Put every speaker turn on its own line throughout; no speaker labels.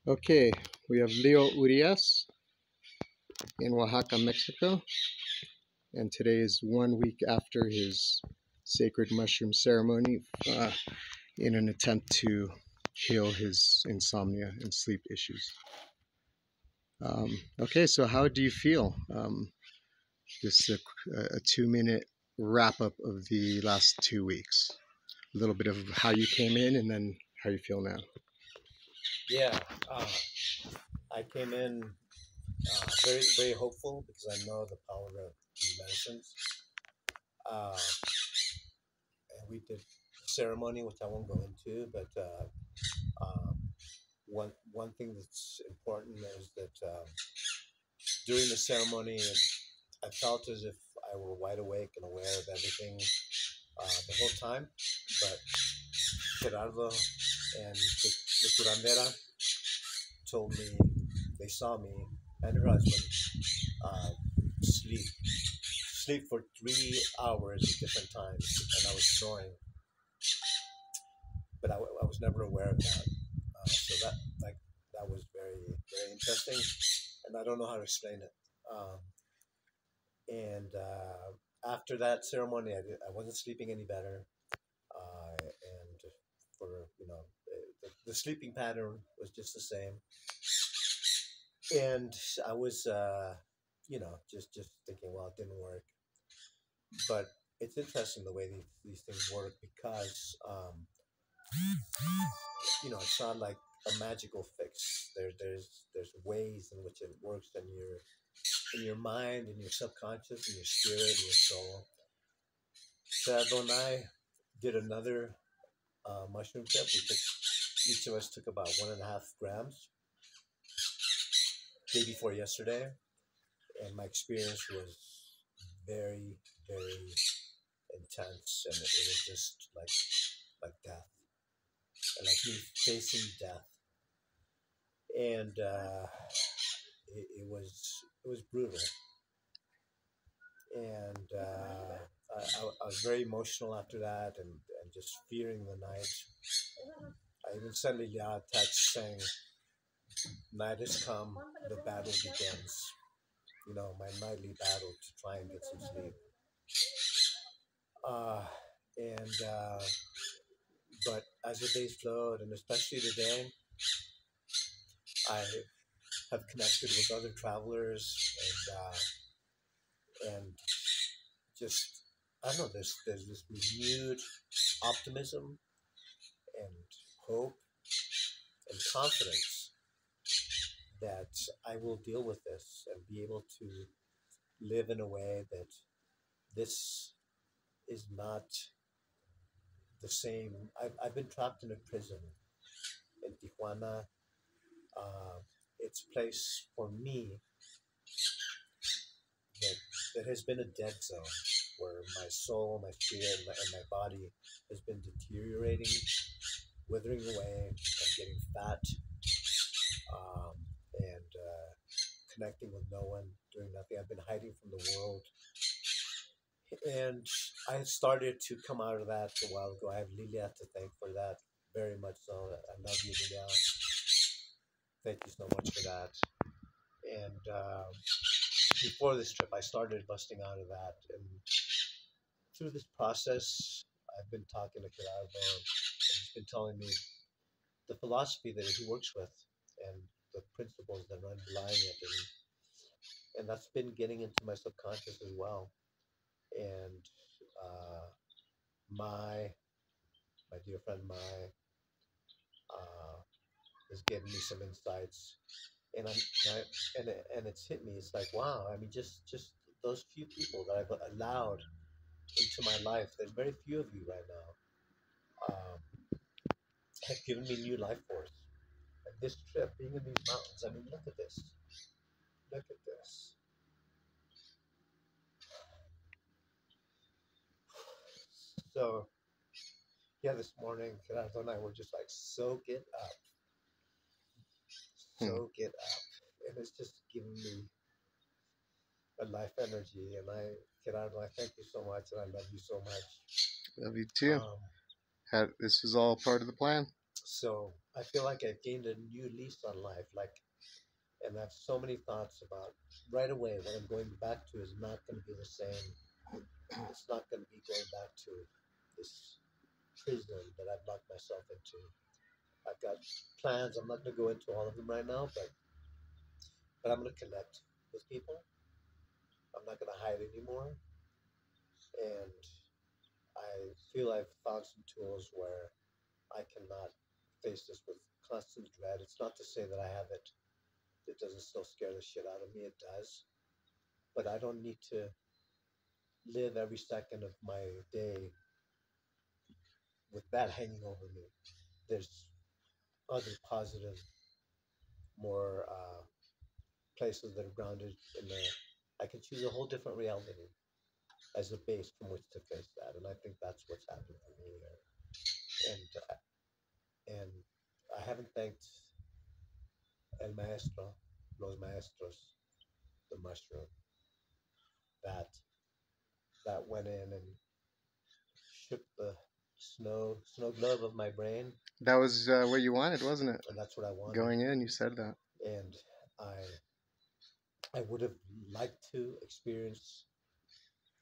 Okay, we have Leo Urias in Oaxaca, Mexico, and today is 1 week after his sacred mushroom ceremony in an attempt to heal his insomnia and sleep issues. Okay, so how do you feel? Just a 2-minute wrap up of the last 2 weeks. A little bit of how you came in and then how you feel now.
Yeah, I came in very, very hopeful because I know the power of these medicines. Uh, and we did ceremony, which I won't go into, but one thing that's important is that during the ceremony, I felt as if I were wide awake and aware of everything the whole time. But Gerardo and the curandera told me they saw me and her husband uh, sleep for 3 hours at different times, and I was snoring, but I was never aware of that. So that was very very interesting, and I don't know how to explain it. Um, and After that ceremony, I wasn't sleeping any better, and for the sleeping pattern was just the same, and I was just thinking, well, it didn't work. But it's interesting the way these things work because it's not like a magical fix. There's ways in which it works in your mind, in your subconscious, in your spirit, in your soul. So when I did another mushroom trip, each of us took about 1.5 grams day before yesterday, and my experience was very very intense, and it was just like death, and like me facing death, and it was brutal, and I was very emotional after that, and just fearing the night. I even sent Lilia a text saying, "Night has come, the battle begins." My nightly battle to try and get some sleep. Uh, and But as the days flowed, and especially today, I have connected with other travelers, and just I don't know. There's this renewed optimism and hope and confidence that I will deal with this and be able to live in a way that this is not the same. I've been trapped in a prison in Tijuana. Uh, it's a place for me that, that has been a dead zone where my soul, my spirit, and my body has been deteriorating, withering away, and getting fat, um, and connecting with no one, doing nothing. I've been hiding from the world. And I started to come out of that a while ago. I have Lilia to thank for that, very much so. I love you, Lilia. Thank you so much for that. And before this trip, I started busting out of that. And through this process, I've been talking to Gerardo, and he's been telling me the philosophy that he works with and the principles that underlying it. And that's been getting into my subconscious as well. And uh, my dear friend Mai uh, is giving me some insights, and and it's hit me. It's like, wow. I mean, just those few people that I've allowed into my life. There's very few of you right now. Have given me new life force. And this trip, being in these mountains, I mean, look at this. Look at this. So yeah, this morning, Gerardo and I were just like, soak it up,
Hmm.
soak it up, and it's just giving me a life energy. And Gerardo, I thank you so much, and I love you so much.
Love you too.
Um,
This is all part of the plan.
So I feel like I've gained a new lease on life. Like, and I have so many thoughts about right away what I'm going back to is not going to be the same. It's not going to be going back to this prison that I've locked myself into. I've got plans. I'm not going to go into all of them right now, but I'm going to connect with people. I'm not going to hide anymore, and I feel I've found some tools where I cannot face this with constant dread. It's not to say that I have it. It doesn't still scare the shit out of me. It does, but I don't need to live every second of my day with that hanging over me. There's other positive, more places that are grounded in the. I can choose a whole different reality as a base from which to face that, and I think that's what's happened for me here. And I haven't thanked el maestro, los maestros, the mushroom that went in and shook the snow glove of my brain,
That was what you wanted, wasn't it?
and that's what I wanted.
Going in, you said that.
And I would have liked to experience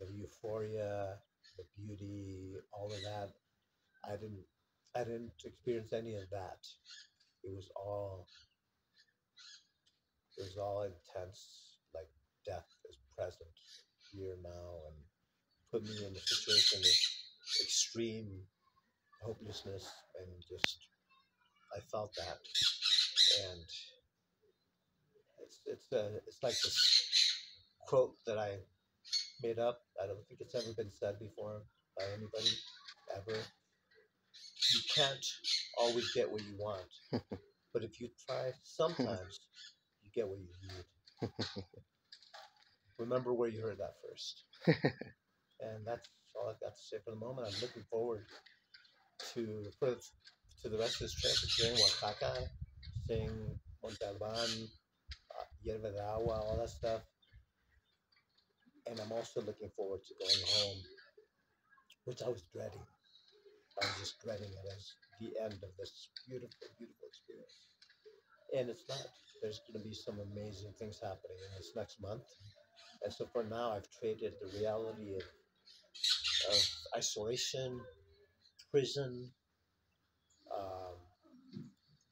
the euphoria, the beauty, all of that. I didn't I didn't experience any of that. It was all it was all intense, like death is present here now, and put me in a situation of extreme hopelessness, and just I felt that, and it's like this quote that I made up. I don't think it's ever been said before by anybody ever. You can't always get what you want, but if you try, sometimes you get what you need. Remember where you heard that first. And that's all I've got to say for the moment. I'm looking forward to the rest of this trip. It's here in Oaxaca, seeing Montalban, Hierba de Agua, all that stuff. And I'm also looking forward to going home, which I was dreading. I was just dreading it as the end of this beautiful, beautiful experience. And it's not. There's going to be some amazing things happening in this next month. And so for now, I've traded the reality of isolation, prison, um,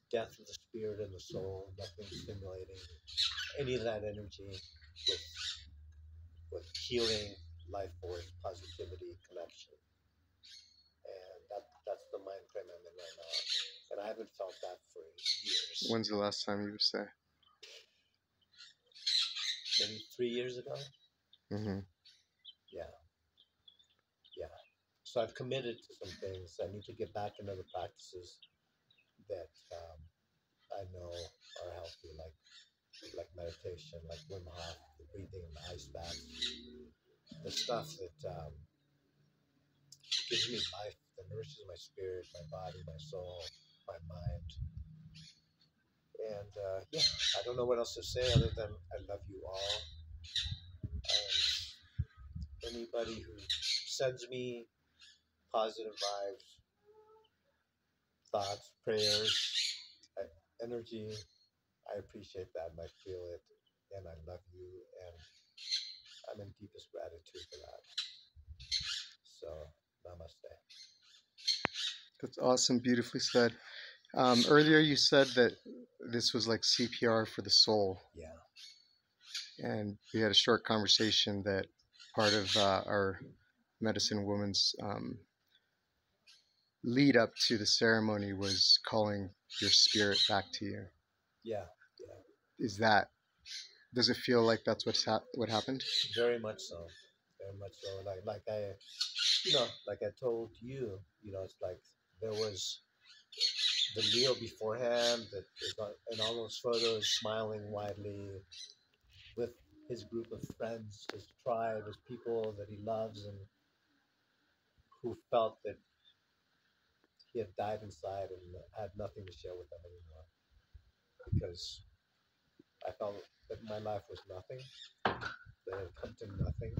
death of the spirit and the soul, nothing stimulating any of that energy with healing, life force, positivity, connection. And that's the mind frame I'm in right now. And I haven't felt that for years.
When's the last time you were say?
Maybe 3 years ago.
Mm-hmm.
Yeah. So I've committed to some things. I need to get back into the practices that I know are healthy, like meditation, like Wim Hof, the breathing, the ice baths, the stuff that gives me life, that nourishes my spirit, my body, my soul, my mind. And yeah, I don't know what else to say other than I love you all. And anybody who sends me positive vibes, thoughts, prayers, energy, I appreciate that and I feel it. And I love you. And I'm in deepest gratitude for that. So, namaste.
That's awesome. Beautifully said. Earlier you said that this was like CPR for the soul.
Yeah.
And we had a short conversation that part of our medicine woman's lead up to the ceremony was calling your spirit back to you.
Yeah.
Does it feel like that's what happened?
Very much so. Very much so. Like I told you, it's like there was the Leo beforehand that is in all those photos smiling widely with his group of friends, his tribe, his people that he loves, and who felt that he had died inside and had nothing to share with them anymore. Because I felt that my life was nothing, that it had come to nothing,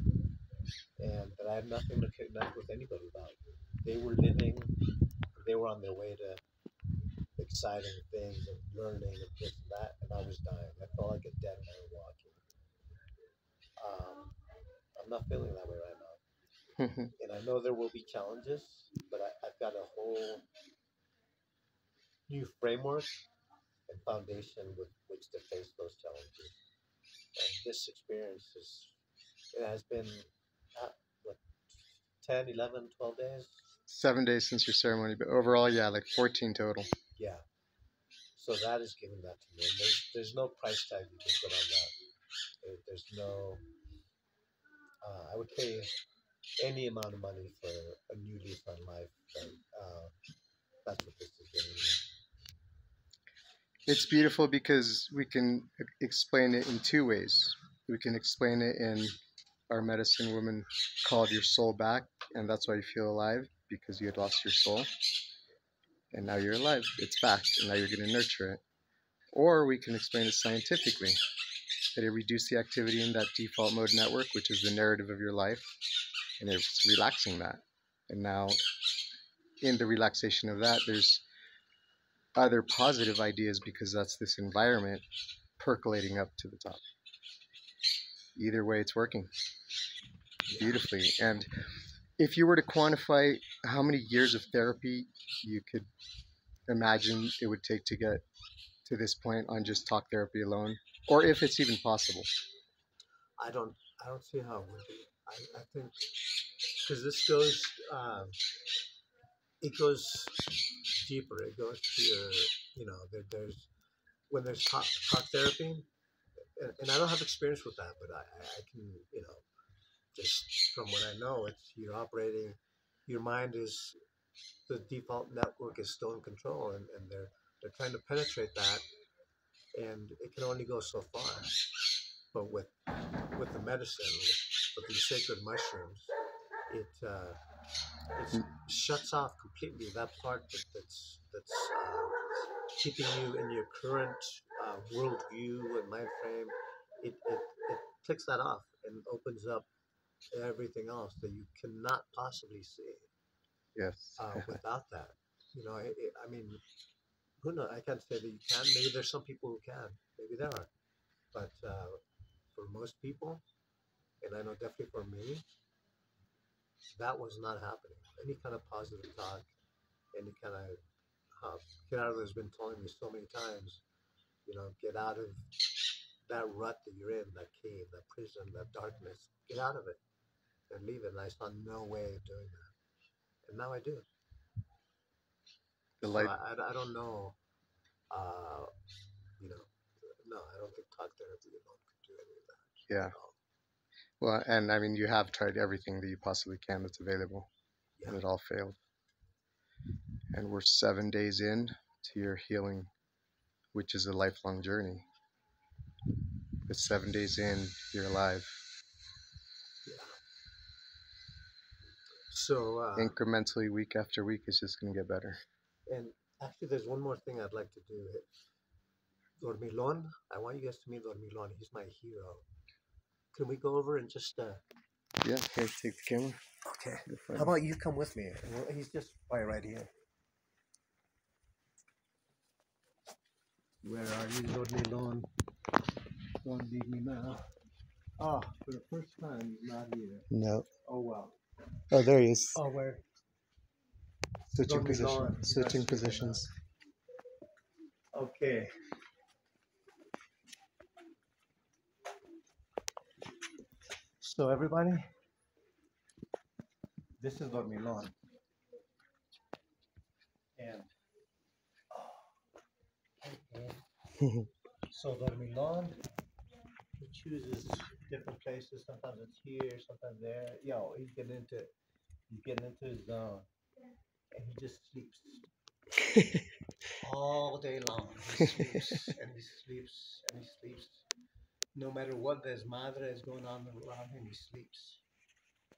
and that I had nothing to connect with anybody about. They were living, they were on their way to exciting things and learning and this and that, and I was dying. I felt like a dead man walking. I'm not feeling that way right now, and I know there will be challenges, but I've got a whole new framework and foundation with which to face those challenges. And this experience it has been what 10, 11, 12 days.
7 days since your ceremony, but overall, yeah, like 14 total.
Yeah. So that is giving that to me. And there's no price tag you can put on that. There's no. I would pay any amount of money for a new lease on life, and that's what this is giving me.
It's beautiful because we can explain it in two ways. We can explain it in our medicine woman called your soul back, and that's why you feel alive, because you had lost your soul. And now you're alive. It's back, and now you're going to nurture it. Or we can explain it scientifically, that it reduced the activity in that default mode network, which is the narrative of your life, and it's relaxing that. And now, in the relaxation of that, there's other positive ideas because that's this environment percolating up to the top. Either way, it's working beautifully. And if you were to quantify how many years of therapy you could imagine it would take to get to this point on just talk therapy alone, or if it's even possible.
I don't see how it would be. I think because this goes it goes deeper. It goes to your there's when there's talk therapy, and I don't have experience with that, but I can just from what I know, it's you're operating. Your mind is the default network is still in control, and they're trying to penetrate that, and it can only go so far. But with the medicine, with these sacred mushrooms, it shuts off completely that part that's keeping you in your current worldview and mind frame. It takes that off and opens up everything else that you cannot possibly see.
Yes.
Without that, I mean, who knows? I can't say that you can. Maybe there's some people who can. Maybe there are. But for most people, and I know definitely for me, that was not happening. Any kind of positive talk, any kind of Gerardo has been telling me so many times, get out of that rut that you're in, that cave, that prison, that darkness. Get out of it and leave it. And I saw no way of doing that. And now I do.
The
So
light.
I don't know, uh, no, I don't think talk therapy alone could do any of that.
Yeah. Well, and I mean, you have tried everything that you possibly can that's available,
Yeah.
and it all failed. And we're 7 days in to your healing, which is a lifelong journey. But 7 days in, you're alive.
Yeah. So
Incrementally, week after week, it's just going to get better.
And actually, there's one more thing I'd like to do. Dormilon, I want you guys to meet Dormilon. He's my hero. Can we go over and just?
Yeah, here, take the camera.
Okay. How about you come with me? He's just right here. Where are you, Dormilon? Don't leave me now. Oh, for the first time, he's not here.
No.
Oh, wow.
Oh, there he is.
Oh, where?
Switching positions. Switching positions.
Okay. So everybody, this is Dormilon. And so Dormilon, he chooses different places. Sometimes it's here, sometimes there. He's getting into his zone, and he just sleeps all day long. He sleeps and he sleeps and he sleeps. No matter what desmadre is going on around him, he sleeps.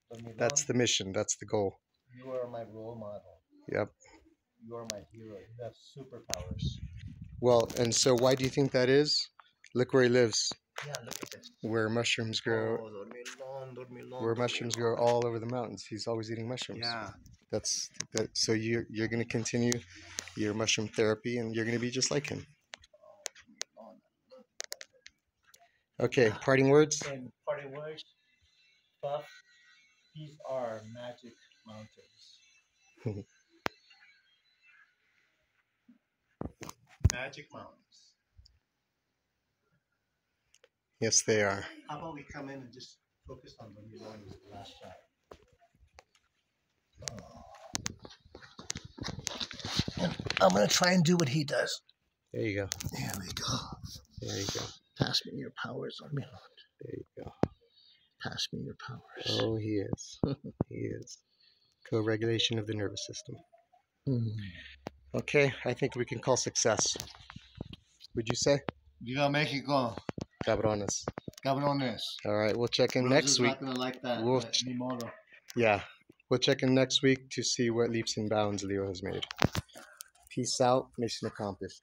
Dormilon,
That's the mission. That's the goal.
you are my role model.
Yep.
You are my hero. You have superpowers.
Well, and so why do you think that is? Look where he lives.
Yeah, look at this.
Where mushrooms grow.
Oh, Dormilon.
Where mushrooms grow all over the mountains. He's always eating mushrooms.
Yeah.
That's that. So you're going to continue. your mushroom therapy, and you're going to be just like him. Okay, parting words?
And parting words, Puff, these are magic mountains. Magic mountains.
Yes, they are.
How about we come in and just focus on the last shot? And I'm going to try and do what he does.
There you go.
There we go.
There you go.
Pass me your powers, oh my lord.
There you go.
Pass me your powers.
Oh, he is. He is. Co-regulation of the nervous system. Okay, I think we can call success. Would you say?
Viva Mexico.
Cabrones.
Cabrones.
All right, we'll check in
Rose
next
is
week.
not going to like that.
We'll
Ni modo.
Yeah, we'll check in next week to see what leaps and bounds Leo has made. Peace out. Mission accomplished.